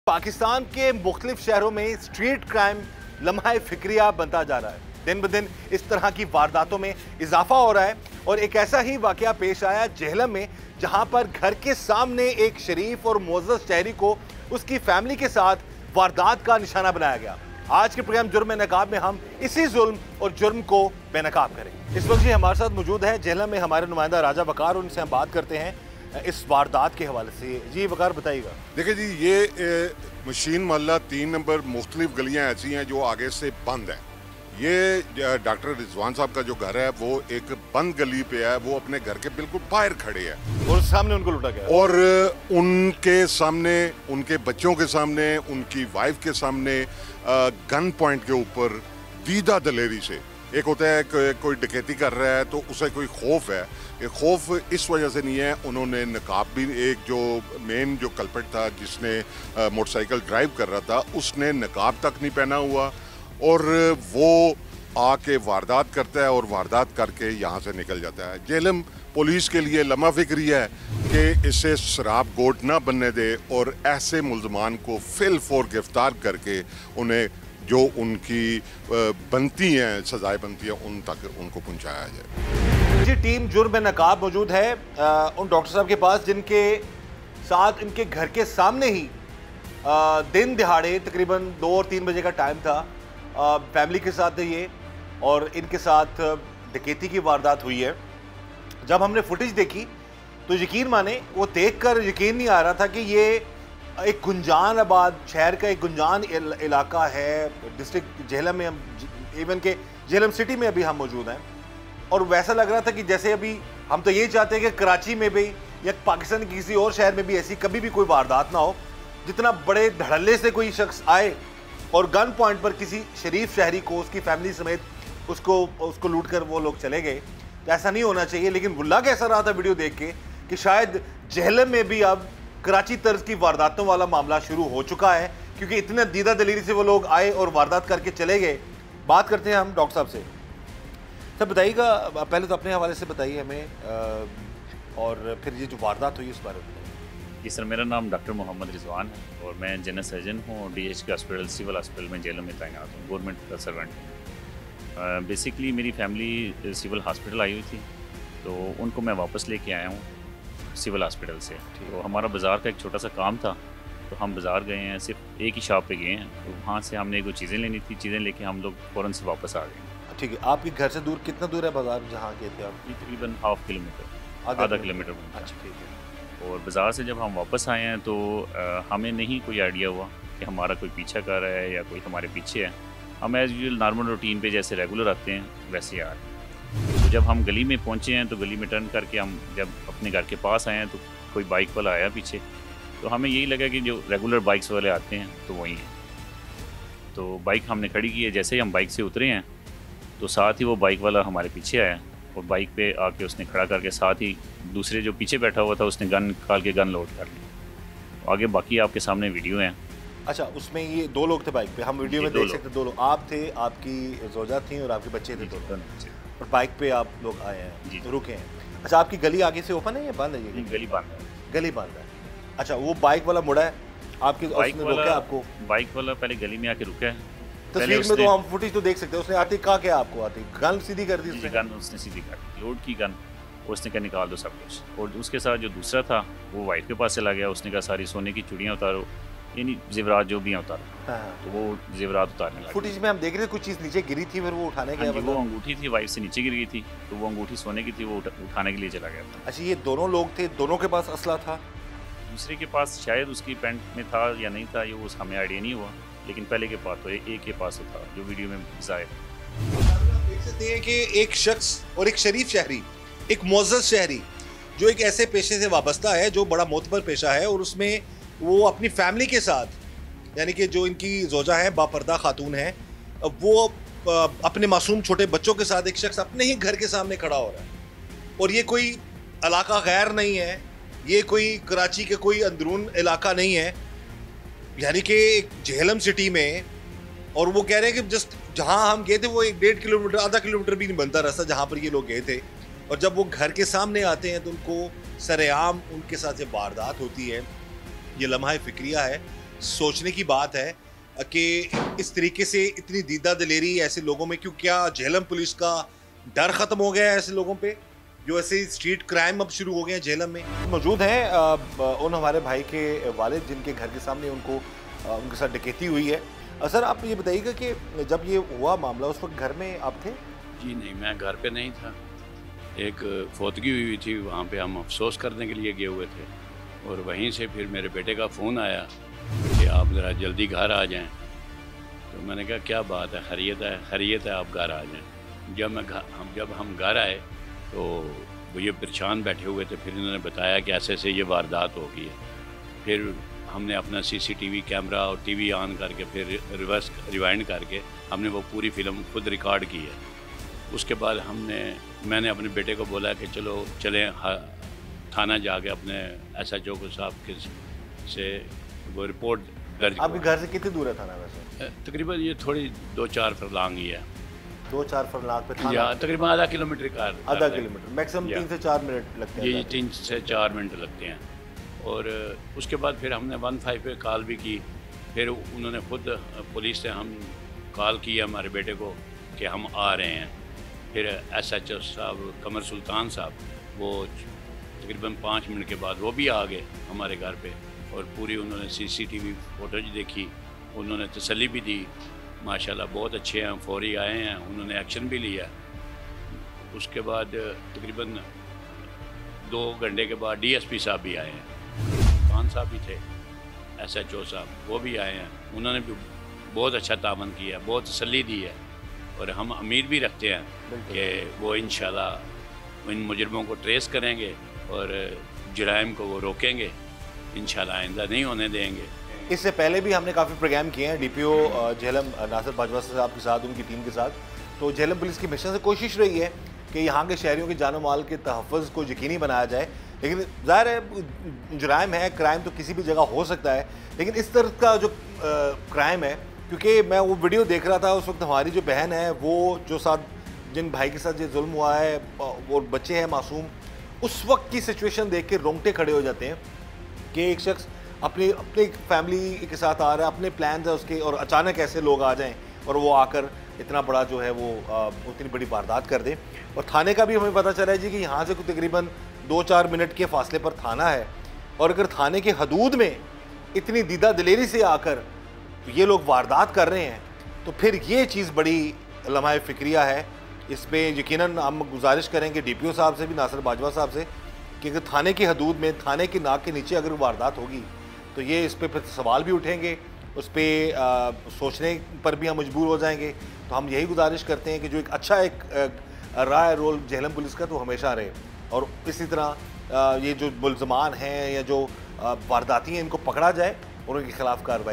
पाकिस्तान के मुख्तलिफ शहरों में स्ट्रीट क्राइम लम्हा फिक्रिया बनता जा रहा है। दिन ब दिन इस तरह की वारदातों में इजाफा हो रहा है और एक ऐसा ही वाकया पेश आया जेहलम में, जहां पर घर के सामने एक शरीफ और मुअज़्ज़ज़ शहरी को उसकी फैमिली के साथ वारदात का निशाना बनाया गया। आज के प्रोग्राम जुर्म नकाब में हम इसी जुल्म और जुर्म को बेनकाब करेंगे। इस वक्त जी हमारे साथ मौजूद है जेहलम में हमारे नुमाइंदा राजा वकार, उनसे हम बात करते हैं इस वारदात के हवाले से। जी वकार बताइएगा। देखिए जी, ये मशीन मोहल्ला 3 नंबर मुख्तलिफ गलियां ऐसी हैं जो आगे से बंद हैं। ये डॉक्टर रिजवान साहब का जो घर है वो एक बंद गली पे है, वो अपने घर के बिल्कुल बाहर खड़े हैं और सामने उनको लूटा गया और उनके सामने, उनके बच्चों के सामने, उनकी वाइफ के सामने गन पॉइंट के ऊपर दीदा दलेरी से, एक होता है कोई डकैती कर रहा है तो उसे कोई खौफ है, ये खौफ इस वजह से नहीं है। उन्होंने नकाब भी, एक जो मेन जो कल्प्रिट था जिसने मोटरसाइकिल ड्राइव कर रहा था, उसने नकाब तक नहीं पहना हुआ और वो आके वारदात करता है और वारदात करके यहाँ से निकल जाता है। जेहलम पुलिस के लिए लम्हा फिक्री है कि इसे शराब गोट ना बनने दे और ऐसे मुल्ज़मान को फिल फोर गिरफ्तार करके उन्हें जो उनकी बनती हैं, सजाएं बनती हैं, उन तक उनको पहुंचाया जाए। जी टीम जुर्म नकाब मौजूद है उन डॉक्टर साहब के पास जिनके साथ इनके घर के सामने ही दिन दिहाड़े तकरीबन 2 और 3 बजे का टाइम था, फैमिली के साथ ये और इनके साथ डकैती की वारदात हुई है। जब हमने फुटेज देखी तो यकीन माने वो देखकर यकीन नहीं आ रहा था कि ये एक गुंजान आबाद शहर का एक गुंजान इलाका है। डिस्ट्रिक्ट जेहलम में, हम इवन के जेहलम सिटी में अभी हम मौजूद हैं और वैसा लग रहा था कि जैसे अभी हम तो यही चाहते हैं कि कराची में भी या पाकिस्तान के किसी और शहर में भी ऐसी कभी भी कोई वारदात ना हो, जितना बड़े धड़ल्ले से कोई शख्स आए और गन पॉइंट पर किसी शरीफ शहरी को, उसकी फैमिली समेत उसको लूट कर वो लोग चले गए। तो ऐसा नहीं होना चाहिए। लेकिन लग ऐसा रहा था वीडियो देख के कि शायद जेहलम में भी अब कराची तर्ज की वारदातों वाला मामला शुरू हो चुका है, क्योंकि इतने दीदा दलीरी से वो लोग आए और वारदात करके चले गए। बात करते हैं हम डॉक्टर साहब से। सर बताइएगा, पहले तो अपने हवाले से बताइए हमें और फिर ये जो वारदात हुई उस बारे में। जी सर, मेरा नाम डॉक्टर मोहम्मद रिजवान है और मैं जनरल सर्जन हूँ और DHK हॉस्पिटल, सिविल हॉस्पिटल में जेहलम में तैनात हूँ, गवर्नमेंट का सर्वेंट हूँ। बेसिकली मेरी फैमिली सिविल हॉस्पिटल आई हुई थी तो उनको मैं वापस लेके आया हूँ सिविल हॉस्पिटल से। तो हमारा बाज़ार का एक छोटा सा काम था तो हम बाज़ार गए हैं, सिर्फ एक ही शॉप पे गए हैं, तो वहाँ से हमने कुछ चीज़ें लेनी थी, चीज़ें लेके हम लोग फ़ौरन से वापस आ गए। ठीक है, आपके घर से दूर कितना दूर है बाज़ार जहाँ गए थे आप? तकरीबन ½ किलोमीटर, आधा किलोमीटर। अच्छा ठीक है। और बाज़ार से जब हम वापस आए हैं तो हमें नहीं कोई आइडिया हुआ कि हमारा कोई पीछा कर रहा है या कोई हमारे पीछे है। हम एज़ यूजुअल नॉर्मल रूटीन पे जैसे रेगुलर आते हैं वैसे आ रहे हैं। तो जब हम गली में पहुंचे हैं तो गली में टर्न करके हम जब अपने घर के पास आए हैं तो कोई बाइक वाला आया पीछे, तो हमें यही लगा कि जो रेगुलर बाइक्स वाले आते हैं तो वही हैं। तो बाइक हमने खड़ी की है, जैसे ही हम बाइक से उतरे हैं तो साथ ही वो बाइक वाला हमारे पीछे आया और बाइक पे आके उसने खड़ा करके साथ ही दूसरे जो पीछे बैठा हुआ था उसने गन निकाल के गन लोड कर ली। आगे बाकी आपके सामने वीडियो हैं। अच्छा, उसमें ये 2 लोग थे बाइक पे, हम वीडियो में देख सकते 2 लोग, आप थे, आपकी जोजा थी और आपके बच्चे थे, 2 लोग, और बाइक पे आप लोग आए हैं, रुके हैं। अच्छा, आपकी गली आगे से ओपन है या बंद है? ये गली बंद है। गली बंद है। अच्छा, वो बाइक वाला मुड़ा है, आपकी बाइक वाला रोका आपको? बाइक वाला पहले गली में आके रुका है। तस्वीर में तो हम फुटेज तो देख सकते हैं, उसने आते कहा क्या आपको, आते गन सीधी कर दी उसने? गन उसने सीधी कर दी, लोड की गन, उसने कहा निकाल दो सब कुछ। और उसके साथ जो दूसरा था वो वाइफ के पास चला गया, उसने कहा सारी सोने की चूड़ियाँ उतारो, यानी जेवरात जो भी उतारो। तो वो जेवरात उतारने लगा। फुटेज में हम देख रहे थे कुछ चीज़ नीचे गिरी थी, फिर वो उठाने गया। वो अंगूठी थी, वाइफ से नीचे गिर गई थी, तो वो अंगूठी सोने की थी, वो उठाने के लिए चला गया था। अच्छा, ये दोनों लोग थे, दोनों के पास असला था? दूसरे के पास शायद उसकी पैंट में था या नहीं था, ये वो हमें आइडिया नहीं हुआ, लेकिन पहले के पास तो एक के पास तो था जो वीडियो में जाहिर है। देख सकते हैं कि एक शख्स और एक शरीफ शहरी, एक मुअज़्ज़ज़ शहरी जो एक ऐसे पेशे से वाबस्ता है जो बड़ा मोतबर पेशा है, और उसमें वो अपनी फैमिली के साथ, यानी कि जो इनकी जोजा है, बापर्दा खातून है, वो अपने मासूम छोटे बच्चों के साथ एक शख्स अपने ही घर के सामने खड़ा हो रहा है। और ये कोई इलाका गैर नहीं है, ये कोई कराची के कोई अंदरून इलाका नहीं है, यानी कि जेहलम सिटी में। और वो कह रहे हैं कि जस्ट जहाँ हम गए थे वो 1-1.5 किलोमीटर, आधा किलोमीटर भी नहीं बनता रास्ता जहाँ पर ये लोग गए थे। और जब वो घर के सामने आते हैं तो उनको सरेआम उनके साथ ये वारदात होती है। ये लम्हा फिक्रिया है सोचने की बात है कि इस तरीके से इतनी दीदा दिलेरी ऐसे लोगों में क्यों? क्या झेलम पुलिस का डर खत्म हो गया है ऐसे लोगों पे, जो ऐसे स्ट्रीट क्राइम अब शुरू हो गए हैं झेलम में? मौजूद हैं उन हमारे भाई के वालिद जिनके घर के सामने उनके साथ डकैती हुई है। सर आप ये बताइएगा कि जब ये हुआ मामला उस वक्त घर में आप थे? जी नहीं, मैं घर पे नहीं था। एक फौतगी हुई थी, वहाँ पे हम अफसोस करने के लिए गए हुए थे और वहीं से फिर मेरे बेटे का फ़ोन आया कि आप ज़रा जल्दी घर आ जाएं। तो मैंने कहा क्या बात है, खैरियत है, आप घर आ जाएं। जब हम घर आए तो वो ये परेशान बैठे हुए थे। फिर इन्होंने बताया कि ऐसे ऐसे ये वारदात हो गई है। फिर हमने अपना CCTV कैमरा और TV ऑन करके फिर रिवाइंड करके हमने वो पूरी फ़िल्म खुद रिकॉर्ड की है। उसके बाद मैंने अपने बेटे को बोला कि चलें थाना जाके अपने SHO साहब से वो रिपोर्ट दर्ज। आपके घर से कितनी दूर है थाना वैसे? तकरीबन ये थोड़ी 2-4 फरलांग ही है। 2-4 फरलांग पे थाना? या तकरीबन आधा किलोमीटर का। आधा किलोमीटर, मैक्सिमम 3 से 4 मिनट लगते हैं। जी 3 से 4 मिनट लगते हैं। और उसके बाद फिर हमने 15 पे कॉल भी की। फिर उन्होंने खुद पुलिस से हम कॉल किया हमारे बेटे को कि हम आ रहे हैं। फिर SHO साहब कमर सुल्तान साहब वो तकरीबन 5 मिनट के बाद वो भी आ गए हमारे घर पे और पूरी उन्होंने CCTV फुटेज देखी। उन्होंने तसल्ली भी दी, माशाल्लाह बहुत अच्छे हैं, फौरी आए हैं, उन्होंने एक्शन भी लिया। उसके बाद तकरीबन 2 घंटे के बाद DSP साहब भी आए हैं, खान साहब भी थे, SHO साहब वो भी आए हैं। उन्होंने भी बहुत अच्छा तावन किया, बहुत तसल्ली दी है और हम उम्मीद भी रखते हैं कि वो इंशाल्लाह इन मुजरमों को ट्रेस करेंगे और जुराइम को वो रोकेंगे, इंशाल्लाह आइंदा नहीं होने देंगे। इससे पहले भी हमने काफ़ी प्रोग्राम किए हैं DPO झेलम नासिर बाजवा साहब के साथ, उनकी टीम के साथ। तो झेलम पुलिस की मिशन से कोशिश रही है कि यहाँ के शहरियों के जानो माल के तहफ़्फ़ुज़ को यकीनी बनाया जाए। लेकिन ज़ाहिर है जुराइम है, क्राइम तो किसी भी जगह हो सकता है, लेकिन इस तरह का जो क्राइम है, क्योंकि मैं वो वीडियो देख रहा था उस वक्त हमारी जो बहन है वो जो जिन भाई के साथ ये जुल्म हुआ है और बच्चे हैं मासूम, उस वक्त की सिचुएशन देख के रोंगटे खड़े हो जाते हैं कि एक शख्स अपनी फैमिली के साथ आ रहा है, अपने प्लान है उसके, और अचानक ऐसे लोग आ जाएं और वो आकर इतना बड़ा जो है वो उतनी बड़ी वारदात कर दें। और थाने का भी हमें पता चला है जी कि यहाँ से तकरीबन 2-4 मिनट के फासले पर थाना है, और अगर थाने के हदूद में इतनी दीदा दिलेरी से आकर ये लोग वारदात कर रहे हैं तो फिर ये चीज़ बड़ी लम्हा फ़िक्रिया है। इस पर यकीनन हम गुजारिश करेंगे DPO साहब से भी, नासिर बाजवा साहब से, कि अगर थाने की हदूद में, थाने की नाक के नीचे अगर वारदात होगी तो ये इस पर फिर सवाल भी उठेंगे, उस पर सोचने पर भी हम मजबूर हो जाएंगे। तो हम यही गुजारिश करते हैं कि जो एक राय रोल झेलम पुलिस का तो हमेशा रहे, और इसी तरह ये जो मुल्ज़मान हैं या जो वारदाती हैं इनको पकड़ा जाए और उनके खिलाफ कार्रवाई